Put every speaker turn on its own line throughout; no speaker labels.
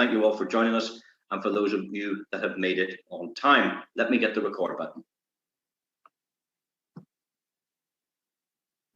thank you all for joining us, and for those of you that have made it on time. Let me get the record button.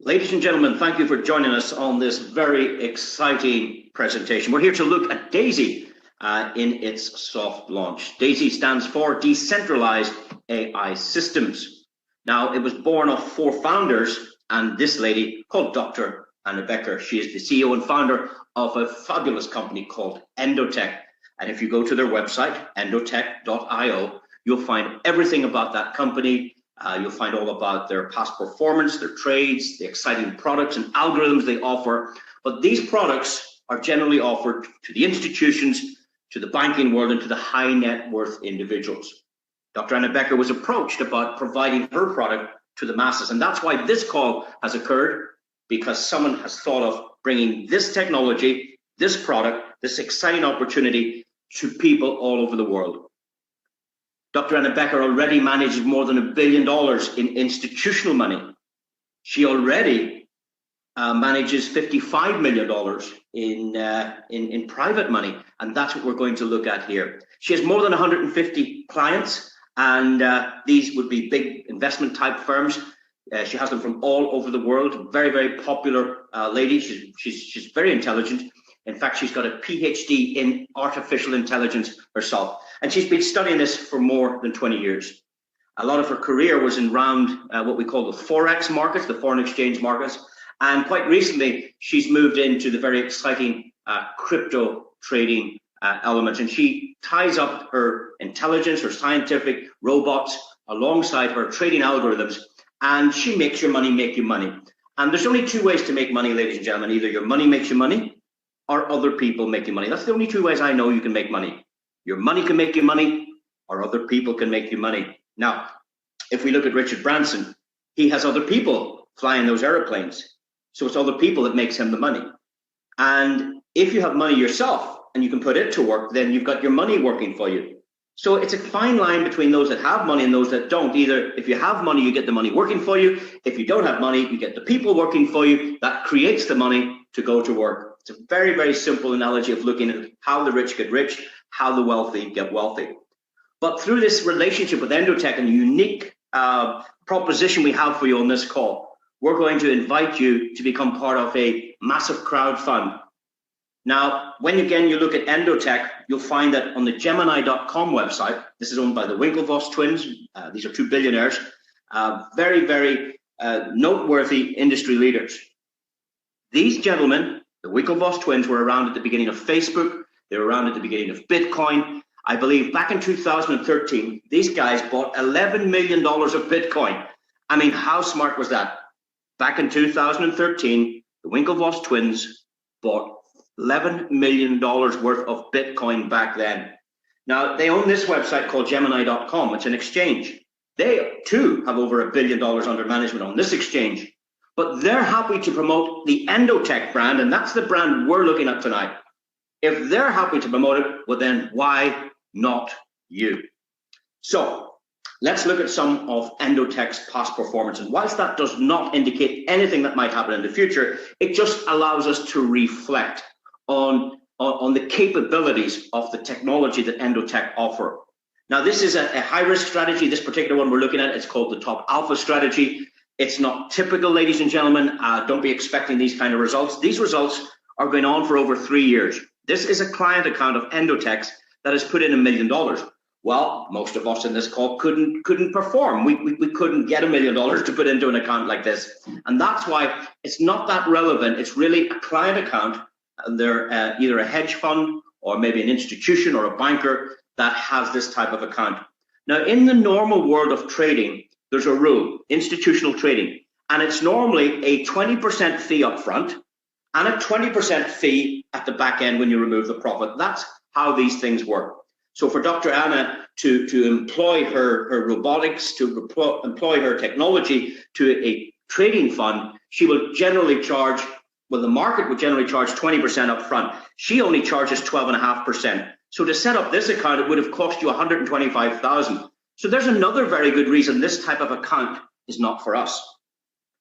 Ladies and gentlemen, thank you for joining us on this very exciting presentation. We're here to look at D.AI.SY in its soft launch. D.AI.SY stands for Decentralized AI Systems. Now, it was born of 4 founders and this lady called Dr. Anna Becker. She is the CEO and founder of a fabulous company called Endotech. And if you go to their website, endotech.io, you'll find everything about that company. You'll find all about their past performance, their trades, the exciting products and algorithms they offer. But these products are generally offered to the institutions, to the banking world, and to the high net worth individuals. Dr. Anna Becker was approached about providing her product to the masses. And that's why this call has occurred, because someone has thought of bringing this technology, this product, this exciting opportunity to people all over the world. Dr. Anna Becker already manages more than $1 billion in institutional money. She already manages $55 million in private money, and that's what we're going to look at here. She has more than 150 clients, and these would be big investment type firms. She has them from all over the world. Very, very popular lady. She's very intelligent. In fact, she's got a PhD in artificial intelligence herself. And she's been studying this for more than 20 years. A lot of her career was in what we call the Forex markets, the foreign exchange markets. And quite recently, she's moved into the very exciting crypto trading element. And she ties up her intelligence, her scientific robots, alongside her trading algorithms. And she makes your money make you money. And there's only 2 ways to make money, ladies and gentlemen. Either your money makes you money, or other people make you money. That's the only 2 ways I know you can make money. Your money can make you money, or other people can make you money. Now, if we look at Richard Branson, he has other people flying those airplanes. So it's other people that makes him the money. And if you have money yourself and you can put it to work, then you've got your money working for you. So it's a fine line between those that have money and those that don't. Either if you have money, you get the money working for you. If you don't have money, you get the people working for you. That creates the money to go to work. It's a very, very simple analogy of looking at how the rich get rich, how the wealthy get wealthy. But through this relationship with Endotech and the unique proposition we have for you on this call, we're going to invite you to become part of a massive crowd fund. Now, when again you look at Endotech, you'll find that on the Gemini.com website, this is owned by the Winklevoss twins. These are 2 billionaires, very, very noteworthy industry leaders. These gentlemen, the Winklevoss twins, were around at the beginning of Facebook. They were around at the beginning of Bitcoin. I believe back in 2013, these guys bought $11 million of Bitcoin. I mean, how smart was that? Back in 2013, the Winklevoss twins bought $11 million worth of Bitcoin back then. Now, they own this website called Gemini.com. It's an exchange. They, too, have over $1 billion under management on this exchange. But they're happy to promote the Endotech brand, and that's the brand we're looking at tonight. If they're happy to promote it, well, then why not you? So let's look at some of Endotech's past performance. And whilst that does not indicate anything that might happen in the future, it just allows us to reflect on the capabilities of the technology that Endotech offer. Now, this is a high-risk strategy. This particular one we're looking at, it's called the Top Alpha strategy. It's not typical, ladies and gentlemen. Don't be expecting these kind of results. These results are going on for over 3 years. This is a client account of Endotech's that has put in $1 million. Well, most of us in this call couldn't perform. We couldn't get $1 million to put into an account like this. And that's why it's not that relevant. It's really a client account, and they're either a hedge fund or maybe an institution or a banker that has this type of account. Now, in the normal world of trading, there's a rule, institutional trading, and it's normally a 20% fee up front and a 20% fee at the back end when you remove the profit. That's how these things work. So for Dr. Anna to employ her robotics, to employ her technology to a trading fund, she will generally charge, well, the market would generally charge 20% up front. She only charges 12.5%. So to set up this account, it would have cost you $125,000. So there's another very good reason this type of account is not for us.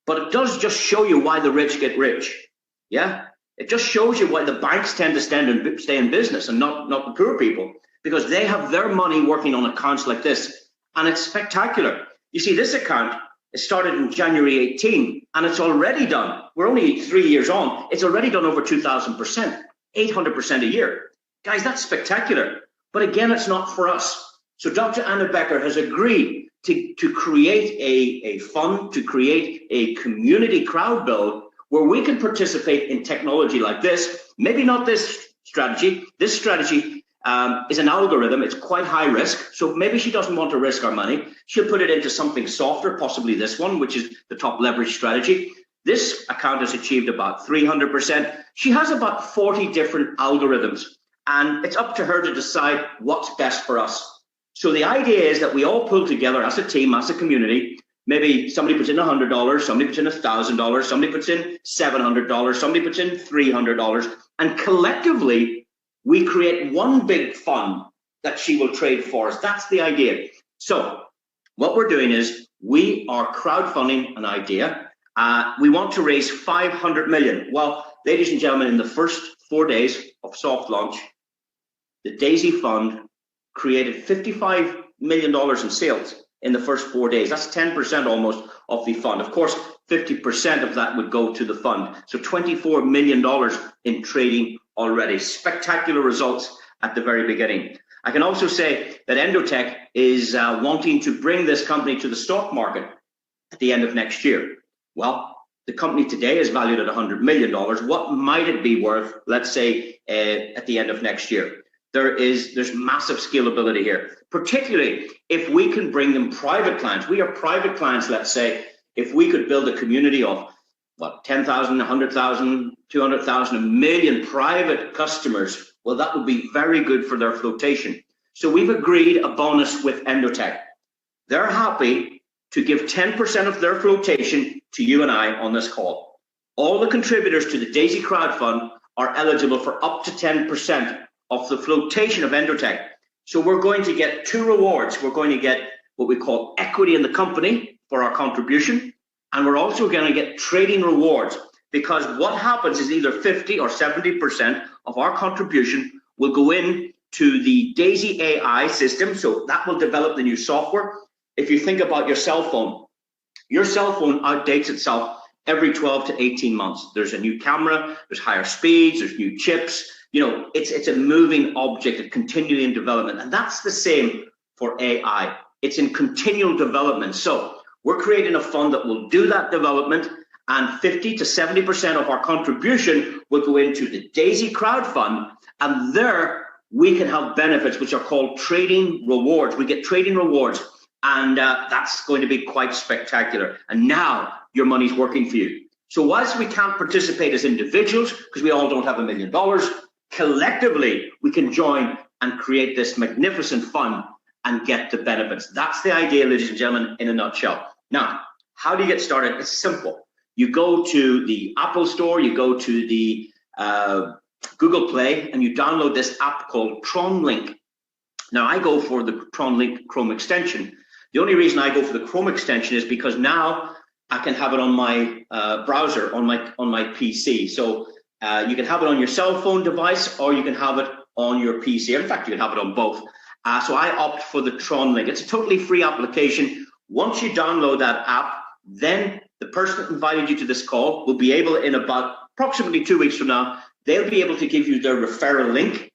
But it does just show you why the rich get rich. Yeah? It just shows you why the banks tend to stay in business and not the poor people, because they have their money working on accounts like this, and it's spectacular. You see, this account, it started in January 18, and it's already done. We're only 3 years on. It's already done over 2,000%, 800% a year. Guys, that's spectacular. But again, it's not for us. So Dr. Anna Becker has agreed to create a fund, to create a community crowd build where we can participate in technology like this. Maybe not this strategy. This strategy is an algorithm. It's quite high risk. So maybe she doesn't want to risk our money. She'll put it into something softer, possibly this one, which is the top leverage strategy. This account has achieved about 300%. She has about 40 different algorithms, and it's up to her to decide what's best for us. So the idea is that we all pull together as a team, as a community. Maybe somebody puts in $100, somebody puts in $1,000, somebody puts in $700, somebody puts in $300, and collectively we create one big fund that she will trade for us. That's the idea. So what we're doing is we are crowdfunding an idea. We want to raise 500 million. Well, ladies and gentlemen, in the first 4 days of soft launch, the DAISY Fund created $55 million in sales in the first 4 days. That's 10% almost of the fund. Of course, 50% of that would go to the fund. So $24 million in trading already. Spectacular results at the very beginning. I can also say that Endotech is wanting to bring this company to the stock market at the end of next year. Well, the company today is valued at $100 million. What might it be worth, let's say, at the end of next year? There's massive scalability here, particularly if we can bring them private clients. We are private clients, let's say, if we could build a community of, what, 10,000, 100,000, 200,000, a million private customers, well, that would be very good for their flotation. So we've agreed a bonus with Endotech. They're happy to give 10% of their flotation to you and I on this call. All the contributors to the DAISY Crowd Fund are eligible for up to 10% of the flotation of Endotech. So we're going to get two rewards. We're going to get what we call equity in the company for our contribution, and we're also going to get trading rewards, because what happens is either 50 or 70% of our contribution will go in to the DAISY AI system. So that will develop the new software. If you think about your cell phone outdates itself every 12 to 18 months. There's a new camera, there's higher speeds, there's new chips. You know, it's a moving object, a continually in development, and that's the same for AI. It's in continual development. So we're creating a fund that will do that development, and 50 to 70% of our contribution will go into the DAISY Crowd Fund, and there we can have benefits which are called trading rewards. We get trading rewards, and that's going to be quite spectacular. And now your money's working for you. So whilst we can't participate as individuals, because we all don't have $1 million, collectively we can join and create this magnificent fund and get the benefits. That's the idea, ladies and gentlemen, in a nutshell. Now, how do you get started? It's simple. You go to the Apple Store, you go to the Google Play, and you download this app called TronLink. Now, I go for the TronLink Chrome extension. The only reason I go for the Chrome extension is because now I can have it on my browser, on my PC. So you can have it on your cell phone device, or you can have it on your PC. In fact, you can have it on both. So I opt for the TronLink. It's a totally free application. Once you download that app, then the person that invited you to this call will be able, in about approximately 2 weeks from now, they'll be able to give you their referral link.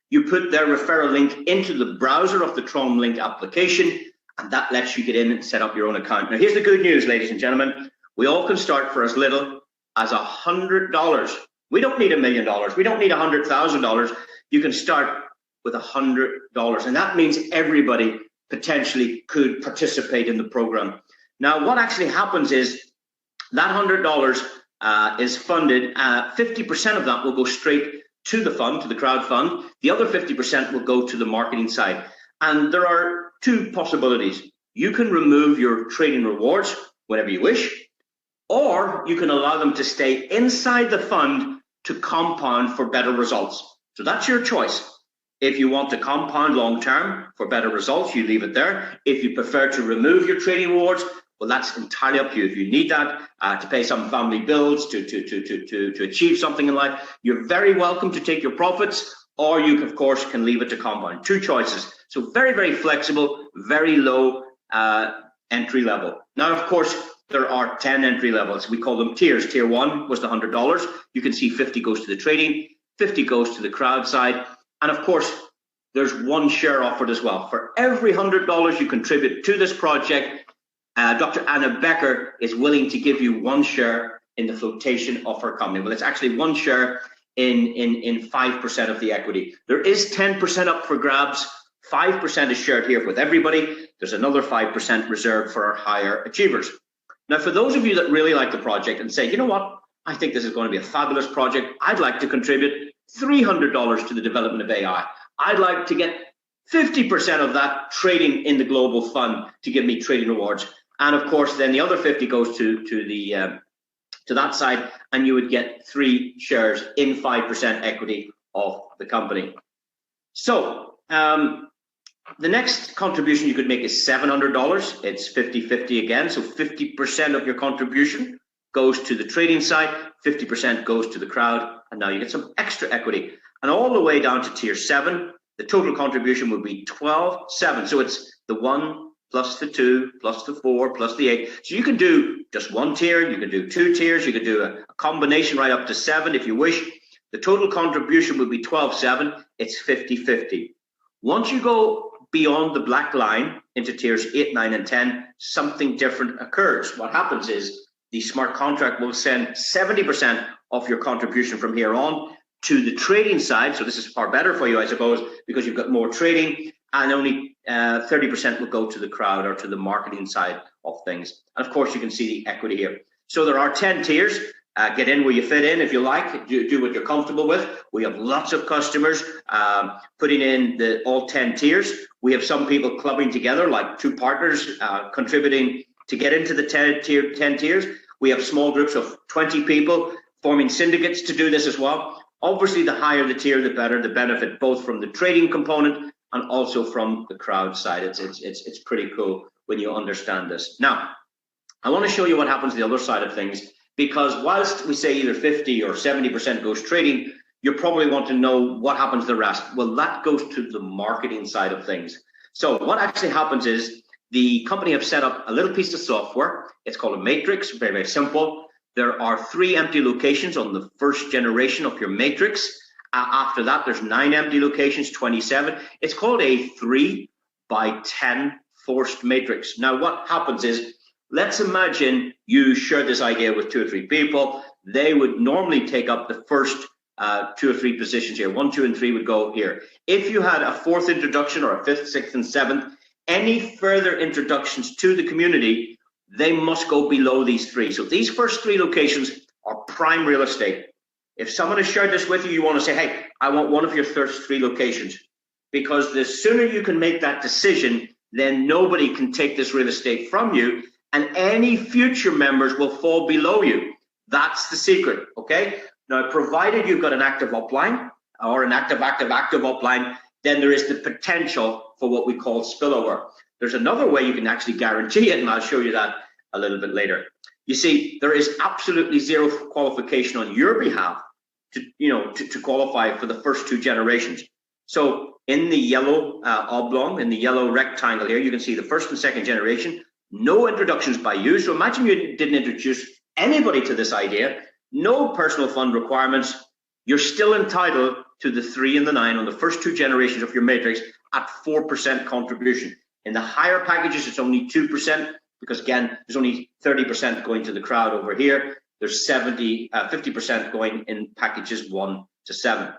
You put their referral link into the browser of the TronLink application, and that lets you get in and set up your own account. Now, here's the good news, ladies and gentlemen. We all can start for as little as $100. We don't need $1 million. We don't need $100,000. You can start with $100. And that means everybody potentially could participate in the program. Now, what actually happens is that $100 is funded. 50% of that will go straight to the fund, to the crowd fund. The other 50% will go to the marketing side. And there are two possibilities. You can remove your trading rewards whenever you wish, or you can allow them to stay inside the fund to compound for better results. So that's your choice. If you want to compound long term for better results, you leave it there. If you prefer to remove your trading rewards, Well, that's entirely up to you. If you need that to pay some family bills, to achieve something in life, you're very welcome to take your profits, or you, of course, can leave it to compound. Two choices. So very, very flexible, very low entry level. Now, of course, there are 10 entry levels. We call them tiers. Tier 1 was the $100. You can see 50 goes to the trading, 50 goes to the crowd side. And of course, there's one share offered as well. For every $100 you contribute to this project, Dr. Anna Becker is willing to give you one share in the flotation of her company. Well, it's actually one share in 5% of the equity. There is 10% up for grabs. 5% is shared here with everybody. There's another 5% reserved for our higher achievers. Now, for those of you that really like the project and say, you know what, I think this is going to be a fabulous project. I'd like to contribute $300 to the development of AI. I'd like to get 50% of that trading in the global fund to give me trading rewards. And of course, then the other 50 goes to that side, and you would get 3 shares in 5% equity of the company. So the next contribution you could make is $700. It's 50-50 again. So 50% of your contribution goes to the trading side, 50% goes to the crowd, and now you get some extra equity. And all the way down to tier 7, the total contribution would be 12.7. So it's the 1 plus the 2 plus the 4 plus the 8. So you can do just one tier, you can do 2 tiers, you can do a combination right up to 7 if you wish. The total contribution would be 12.7. It's 50-50. Once you go beyond the black line into tiers 8, 9, and 10, something different occurs. What happens is the smart contract will send 70% of your contribution from here on to the trading side. So this is far better for you, I suppose, because you've got more trading, and only 30% will go to the crowd or to the marketing side of things. And of course, you can see the equity here. So there are 10 tiers. Get in where you fit in, if you like. Do what you're comfortable with. We have lots of customers putting in all 10 tiers. We have some people clubbing together, like 2 partners contributing to get into the 10 tiers. We have small groups of 20 people forming syndicates to do this as well. Obviously, the higher the tier, the better the benefit, both from the trading component and also from the crowd side. It's pretty cool when you understand this. Now, I want to show you what happens to the other side of things, because whilst we say either 50 or 70% goes trading, you probably want to know what happens to the rest. Well, that goes to the marketing side of things. So what actually happens is the company have set up a little piece of software. It's called a matrix, very, very simple. There are 3 empty locations on the first generation of your matrix. After that, there's 9 empty locations, 27. It's called a 3x10 forced matrix. Now, what happens is, let's imagine you share this idea with 2 or 3 people. They would normally take up the first 2 or 3 positions here. 1, 2, and 3 would go here. If you had a 4th introduction or a 5th, 6th, and 7th, any further introductions to the community, they must go below these 3. So these first 3 locations are prime real estate. If someone has shared this with you, you want to say, hey, I want one of your first 3 locations, because the sooner you can make that decision, then nobody can take this real estate from you, and any future members will fall below you. That's the secret, okay? Now, provided you've got an active upline or an active upline, then there is the potential for what we call spillover. There's another way you can actually guarantee it, and I'll show you that a little bit later. You see, there is absolutely 0 qualification on your behalf to qualify for the first 2 generations. So in the yellow oblong, in the yellow rectangle here, you can see the 1st and 2nd generation. No introductions by you. So imagine you didn't introduce anybody to this idea. No personal fund requirements. You're still entitled to the 3 and the 9 on the first 2 generations of your matrix at 4% contribution. In the higher packages, it's only 2%, because again, there's only 30% going to the crowd over here. There's 50% going in packages 1 to 7.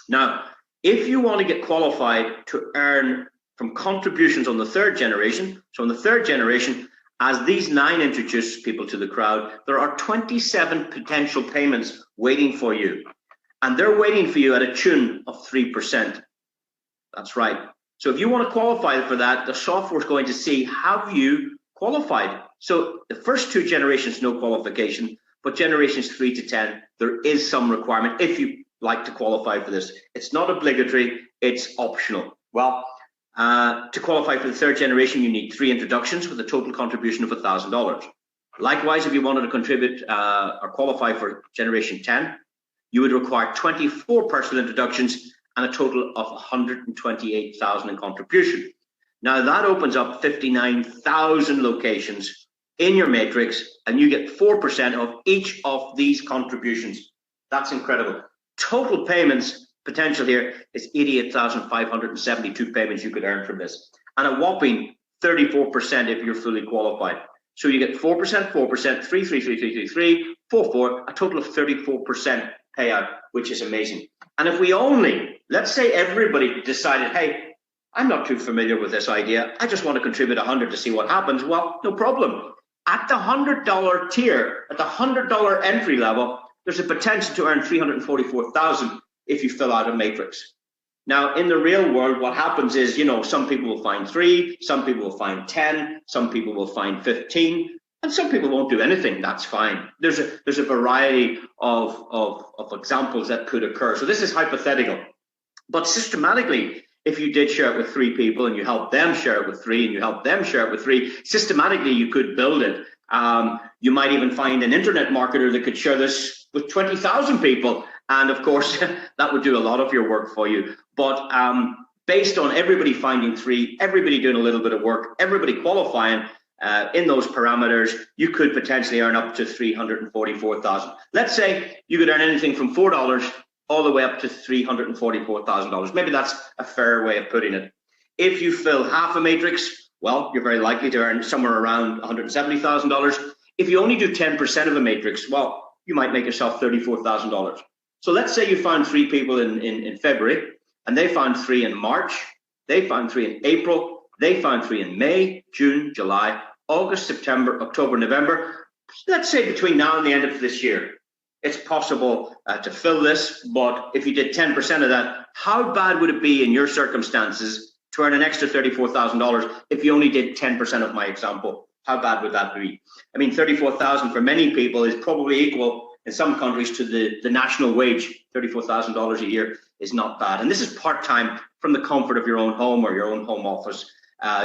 Now, if you want to get qualified to earn from contributions on the 3rd generation, so in the 3rd generation, as these 9 introduce people to the crowd, there are 27 potential payments waiting for you. And they're waiting for you at a tune of 3%. That's right. So if you want to qualify for that, the software is going to see, have you qualified? So the first 2 generations, no qualification, but generations 3 to 10, there is some requirement if you like to qualify for this. It's not obligatory, it's optional. Well, To qualify for the third generation, you need 3 introductions with a total contribution of $1,000. Likewise, if you wanted to contribute or qualify for generation 10, you would require 24 personal introductions and a total of $128,000 in contribution. Now that opens up 59,000 locations in your matrix, and you get 4% of each of these contributions. That's incredible. Total payments potential here is 88,572 payments you could earn from this, and a whopping 34% if you're fully qualified. So you get 4%, 4%, 3, 3, 3, 3, 3, 3, 4, 4, a total of 34% payout, which is amazing. And if we only, let's say everybody decided, hey, I'm not too familiar with this idea, I just want to contribute 100 to see what happens. Well, no problem. At the $100 tier, at the $100 entry level, there's a potential to earn $344,000 if you fill out a matrix. Now, in the real world, what happens is, you know, some people will find 3, some people will find 10, some people will find 15, and some people won't do anything. That's fine. There's a variety of examples that could occur. So this is hypothetical, but systematically, if you did share it with 3 people and you help them share it with 3 and you help them share it with 3, systematically you could build it. You might even find an internet marketer that could share this with 20,000 people. And of course, that would do a lot of your work for you. But based on everybody finding 3, everybody doing a little bit of work, everybody qualifying in those parameters, you could potentially earn up to $344,000. Let's say you could earn anything from $4 all the way up to $344,000. Maybe that's a fair way of putting it. If you fill half a matrix, well, you're very likely to earn somewhere around $170,000. If you only do 10% of a matrix, well, you might make yourself $34,000. So let's say you found 3 people in February, and they found 3 in March, they found 3 in April, they found 3 in May, June, July, August, September, October, November. Let's say between now and the end of this year, it's possible to fill this, but if you did 10% of that, how bad would it be in your circumstances to earn an extra $34,000 if you only did 10% of my example? How bad would that be? I mean, $34,000 for many people is probably equal in some countries to the national wage. $34,000 a year is not bad. And this is part-time from the comfort of your own home or your own home office.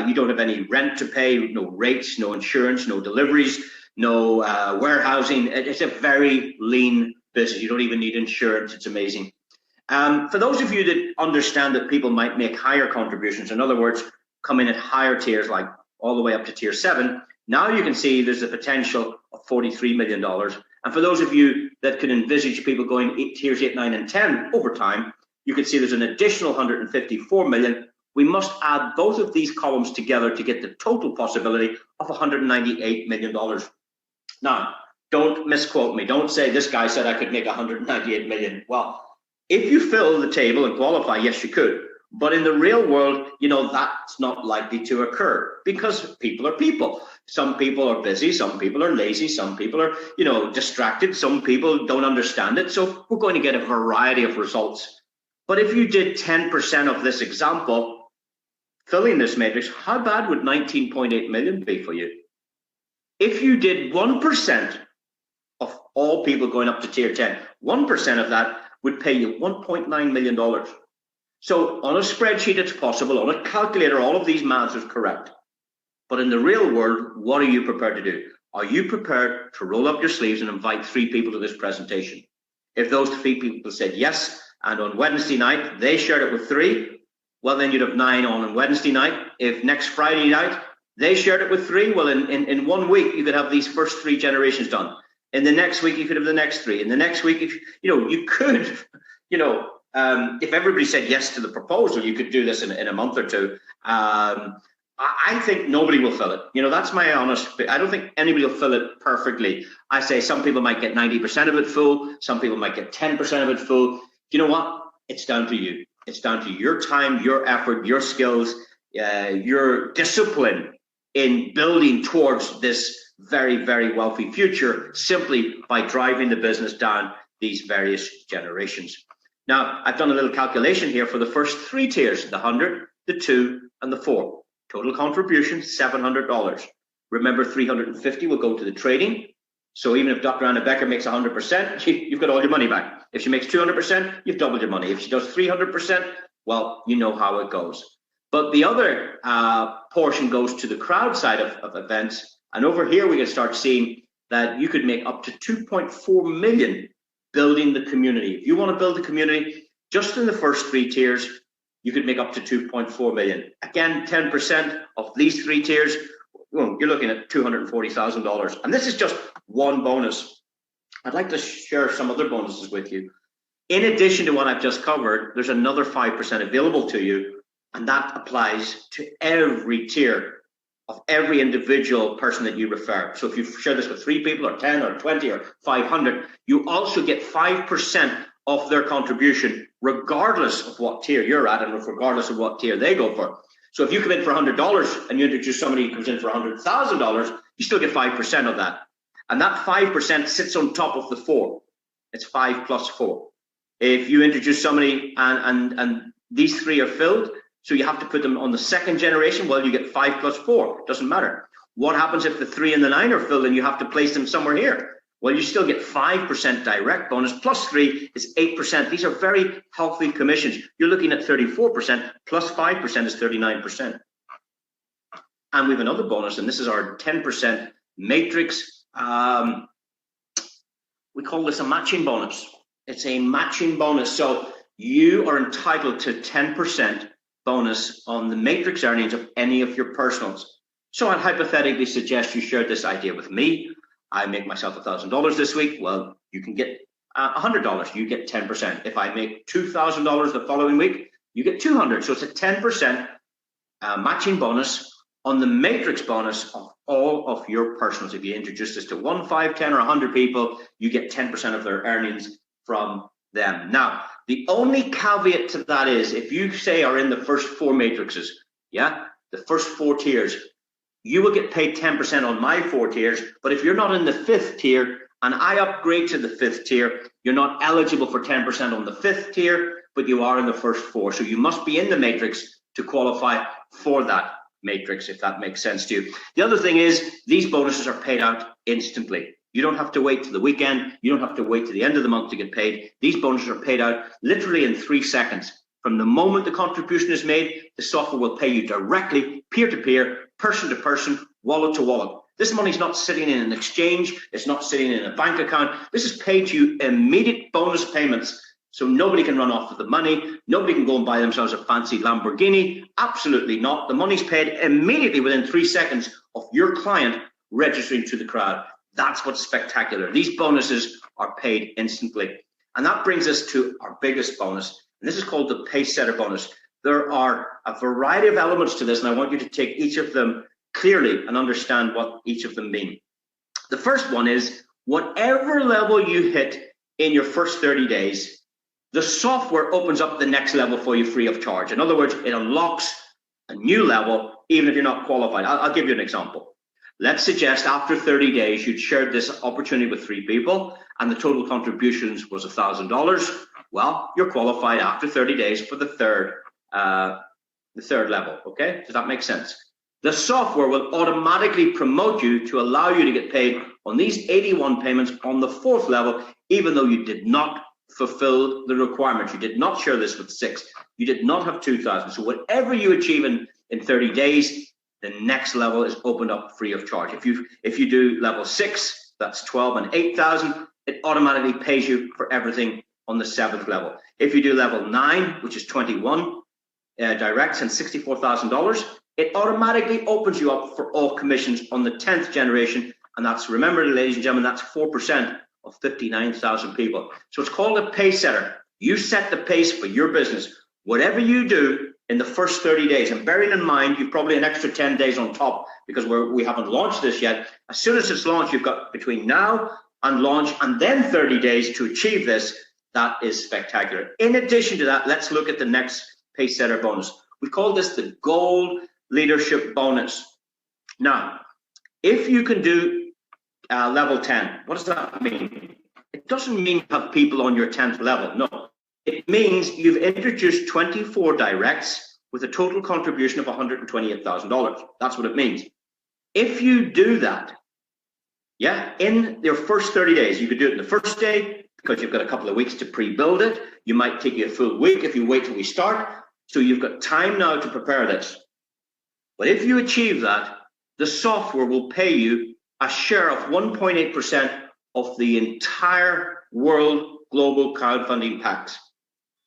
You don't have any rent to pay, no rates, no insurance, no deliveries, no warehousing. It's a very lean business. You don't even need insurance. It's amazing. For those of you that understand that people might make higher contributions, in other words, come in at higher tiers, like all the way up to tier 7, now you can see there's a potential of $43 million. And for those of you that can envisage people going tiers 8, 9, and 10 over time, you can see there's an additional $154 million. We must add both of these columns together to get the total possibility of $198 million. Now, don't misquote me. Don't say this guy said I could make $198 million. Well, if you fill the table and qualify, yes, you could. But in the real world, you know, that's not likely to occur because people are people. Some people are busy, some people are lazy, some people are, you know, distracted, some people don't understand it. So we're going to get a variety of results. But if you did 10% of this example, filling this matrix, how bad would 19.8 million be for you? If you did 1% of all people going up to tier 10, 1% of that would pay you $1.9 million. So on a spreadsheet, it's possible. On a calculator, all of these maths is correct. But in the real world, what are you prepared to do? Are you prepared to roll up your sleeves and invite 3 people to this presentation? If those 3 people said yes, and on Wednesday night, they shared it with 3, well, then you'd have 9 on Wednesday night. If next Friday night, they shared it with 3, well, in 1 week, you could have these first 3 generations done. In the next week, you could have the next 3. In the next week, if you could, if everybody said yes to the proposal, you could do this in a month or 2. I think nobody will fill it. That's my honest. I don't think anybody will fill it perfectly. I say some people might get 90% of it full. Some people might get 10% of it full. You know what? It's down to you. It's down to your time, your effort, your skills, your discipline in building towards this very, very wealthy future simply by driving the business down these various generations. Now, I've done a little calculation here for the first 3 tiers, the 100, the 2, and the 4. Total contribution, $700. Remember, 350 will go to the trading. So even if Dr. Anna Becker makes 100%, you've got all your money back. If she makes 200%, you've doubled your money. If she does 300%, well, you know how it goes. But the other portion goes to the crowd side of events. And over here, we can start seeing that you could make up to 2.4 million building the community. If you want to build the community, just in the first 3 tiers, you could make up to 2.4 million. Again, 10% of these 3 tiers, well, you're looking at $240,000. And this is just one bonus. I'd like to share some other bonuses with you. In addition to what I've just covered, there's another 5% available to you, and that applies to every tier of every individual person that you refer. So if you share this with 3 people or 10 or 20 or 500, you also get 5% of their contribution, regardless of what tier you're at and regardless of what tier they go for. So if you come in for $100 and you introduce somebody who comes in for $100,000, you still get 5% of that. And that 5% sits on top of the 4. It's 5 plus 4. If you introduce somebody and these 3 are filled, so you have to put them on the second generation, well, you get 5 plus 4. It doesn't matter. What happens if the 3 and the 9 are filled and you have to place them somewhere here? Well, you still get 5% direct bonus, plus 3 is 8%. These are very healthy commissions. You're looking at 34%, plus 5% is 39%. And we have another bonus, and this is our 10% matrix. We call this a matching bonus. It's a matching bonus. So you are entitled to 10% bonus on the matrix earnings of any of your personals. So I'd hypothetically suggest you share this idea with me. I make myself $1,000 this week. Well, you can get $100. You get 10%. If I make $2,000 the following week, you get $200. So it's a 10% matching bonus on the matrix bonus of all of your personals. If you introduce this to 1, 5, 10, or 100 people, you get 10% of their earnings from them. Now, the only caveat to that is if you say are in the first 4 matrices, yeah, the first 4 tiers, you will get paid 10% on my 4 tiers. But if you're not in the 5th tier and I upgrade to the 5th tier, you're not eligible for 10% on the 5th tier, but you are in the first 4. So you must be in the matrix to qualify for that matrix, if that makes sense to you. The other thing is these bonuses are paid out instantly. You don't have to wait to the weekend. You don't have to wait to the end of the month to get paid. These bonuses are paid out literally in 3 seconds. From the moment the contribution is made, the software will pay you directly, peer-to-peer, person to person, wallet to wallet. This money's not sitting in an exchange. It's not sitting in a bank account. This is paid to you immediate bonus payments. So nobody can run off with the money. Nobody can go and buy themselves a fancy Lamborghini. Absolutely not. The money's paid immediately within 3 seconds of your client registering to the crowd. That's what's spectacular. These bonuses are paid instantly. And that brings us to our biggest bonus. And this is called the PACESETTER bonus. There are a variety of elements to this, and I want you to take each of them clearly and understand what each of them mean. The first one is whatever level you hit in your first 30 days, the software opens up the next level for you free of charge. In other words, it unlocks a new level, even if you're not qualified. I'll give you an example. Let's suggest after 30 days, you'd shared this opportunity with 3 people and the total contributions was $1,000. Well, you're qualified after 30 days for the third level, okay? Does that make sense? The software will automatically promote you to allow you to get paid on these 81 payments on the 4th level, even though you did not fulfill the requirements. You did not share this with 6. You did not have 2,000. So whatever you achieve in 30 days, the next level is opened up free of charge. If you do level 6, that's 12 and 8,000, it automatically pays you for everything on the 7th level. If you do level 9, which is 21 directs and $64,000, it automatically opens you up for all commissions on the 10th generation. And that's, remember, ladies and gentlemen, that's 4% of 59,000 people. So it's called a pace setter. You set the pace for your business. Whatever you do in the first 30 days, and bearing in mind, you've probably an extra 10 days on top because we haven't launched this yet. As soon as it's launched, you've got between now and launch and then 30 days to achieve this. That is spectacular. In addition to that, let's look at the next pace setter bonus. We call this the gold leadership bonus. Now, if you can do level 10, what does that mean? It doesn't mean you have people on your 10th level. No, it means you've introduced 24 directs with a total contribution of $128,000. That's what it means. If you do that, yeah, in your first 30 days, you could do it in the first day because you've got a couple of weeks to pre-build it. You might take you a full week if you wait till we start. So you've got time now to prepare this. But if you achieve that, the software will pay you a share of 1.8% of the entire world global crowdfunding packs.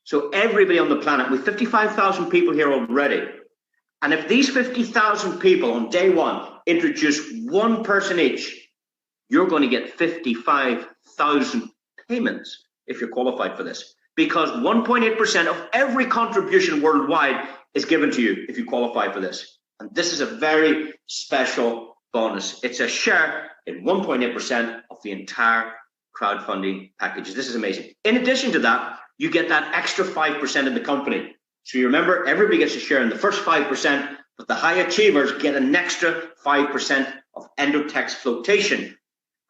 So everybody on the planet, with 55,000 people here already, and if these 50,000 people on day one introduce one person each, you're going to get 55,000 payments if you're qualified for this, because 1.8% of every contribution worldwide is given to you if you qualify for this. And this is a very special bonus. It's a share in 1.8% of the entire crowdfunding packages. This is amazing. In addition to that, you get that extra 5% in the company. So you remember, everybody gets a share in the first 5%, but the high achievers get an extra 5% of Endotech's flotation.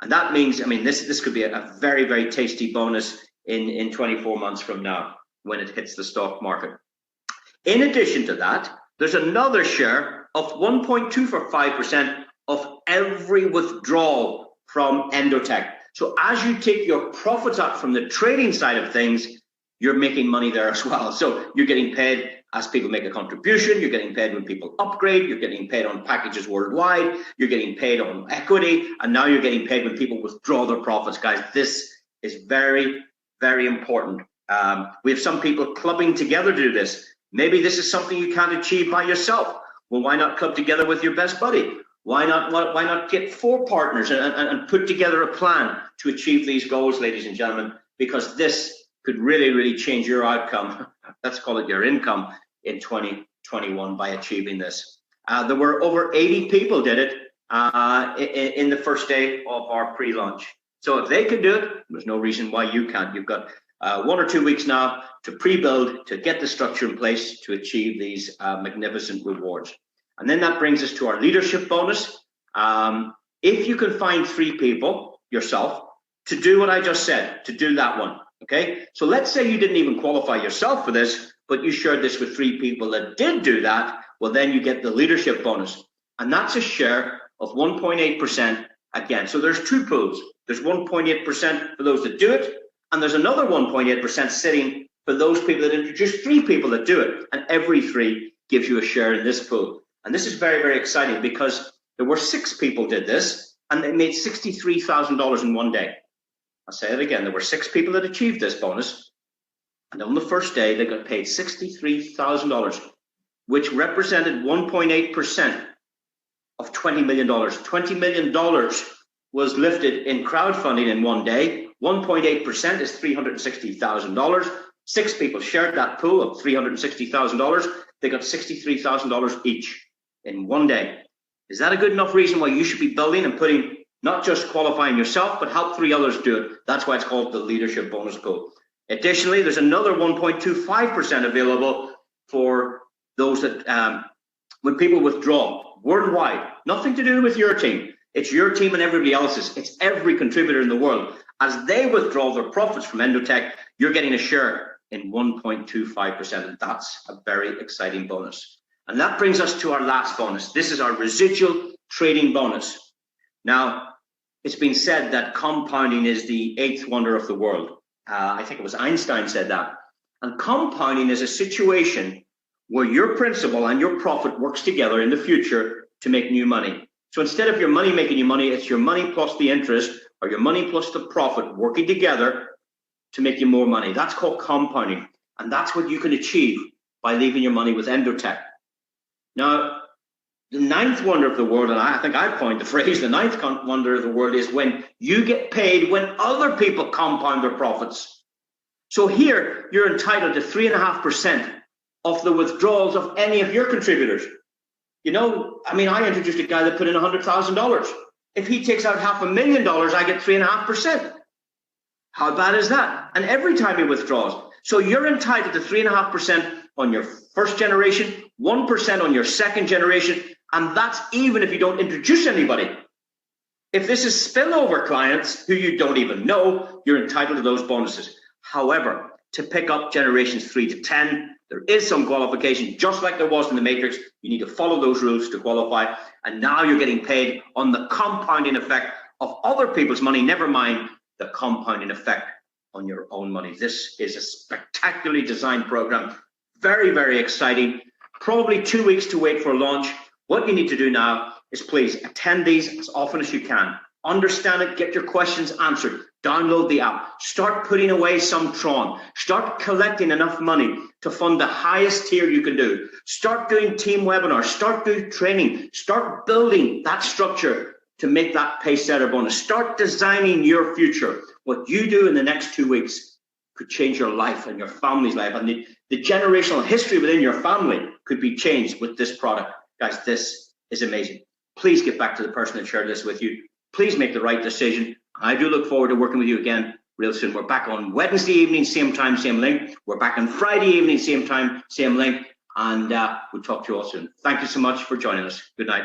And that means, I mean, this could be a very, very tasty bonus in 24 months from now when it hits the stock market. In addition to that, there's another share of 1.25% of every withdrawal from Endotech. So as you take your profits out from the trading side of things, you're making money there as well. So you're getting paid as people make a contribution, you're getting paid when people upgrade, you're getting paid on packages worldwide, you're getting paid on equity, and now you're getting paid when people withdraw their profits. Guys, this is very, very important. We have some people clubbing together to do this. Maybe this is something you can't achieve by yourself. Well, why not club together with your best buddy? Why not get 4 partners and put together a plan to achieve these goals, ladies and gentlemen, because this could really, really change your outcome. Let's call it your income in 2021 by achieving this. There were over 80 people did it in the first day of our pre-launch. So if they could do it, there's no reason why you can't. You've got 1 or 2 weeks now to pre-build, to get the structure in place to achieve these magnificent rewards. And then that brings us to our leadership bonus. If you can find 3 people yourself to do what I just said, to do that one, okay? So let's say you didn't even qualify yourself for this, but you shared this with 3 people that did do that, well, then you get the leadership bonus. And that's a share of 1.8% again. So there's 2 pools. There's 1.8% for those that do it, and there's another 1.8% sitting for those people that introduce 3 people that do it. And every 3 gives you a share in this pool. And this is very, very exciting because there were 6 people did this, and they made $63,000 in one day. I'll say it again. There were 6 people that achieved this bonus, and on the first day, they got paid $63,000, which represented 1.8% of $20 million. $20 million was lifted in crowdfunding in one day. 1.8% is $360,000. 6 people shared that pool of $360,000. They got $63,000 each in one day. Is that a good enough reason why you should be building and putting, not just qualifying yourself, but help 3 others do it? That's why it's called the leadership bonus pool. Additionally, there's another 1.25% available for those that, when people withdraw worldwide, nothing to do with your team. It's your team and everybody else's. It's every contributor in the world. As they withdraw their profits from Endotech, you're getting a share in 1.25%, and that's a very exciting bonus. And that brings us to our last bonus. This is our residual trading bonus. Now, it's been said that compounding is the 8th wonder of the world. I think it was Einstein said that. And compounding is a situation where your principal and your profit works together in the future to make new money. So instead of your money making you money, it's your money plus the interest, or your money plus the profit working together to make you more money. That's called compounding. And that's what you can achieve by leaving your money with Endotech. Now, the 9th wonder of the world, and I think I coined the phrase, the 9th wonder of the world is when you get paid when other people compound their profits. So here, you're entitled to 3.5% of the withdrawals of any of your contributors. You know, I mean, I introduced a guy that put in $100,000. If he takes out $500,000, I get 3.5%. How bad is that? And every time he withdraws. So you're entitled to 3.5% on your first generation, 1% on your second generation, and that's even if you don't introduce anybody. If this is spillover clients who you don't even know, you're entitled to those bonuses. However, to pick up generations 3 to 10, there is some qualification, just like there was in the Matrix. You need to follow those rules to qualify. And now you're getting paid on the compounding effect of other people's money, never mind the compounding effect on your own money. This is a spectacularly designed program, Very, very exciting. Probably 2 weeks to wait for launch. What you need to do now is please attend these as often as you can. Understand it, get your questions answered. Download the app. Start putting away some Tron. Start collecting enough money to fund the highest tier you can do. Start doing team webinars. Start doing training. Start building that structure to make that PACESETTER bonus. Start designing your future. What you do in the next 2 weeks could change your life and your family's life. And the generational history within your family could be changed with this product. Guys, this is amazing. Please get back to the person that shared this with you. Please make the right decision. I do look forward to working with you again real soon. We're back on Wednesday evening, same time, same link. We're back on Friday evening, same time, same link. And we'll talk to you all soon. Thank you so much for joining us. Good night.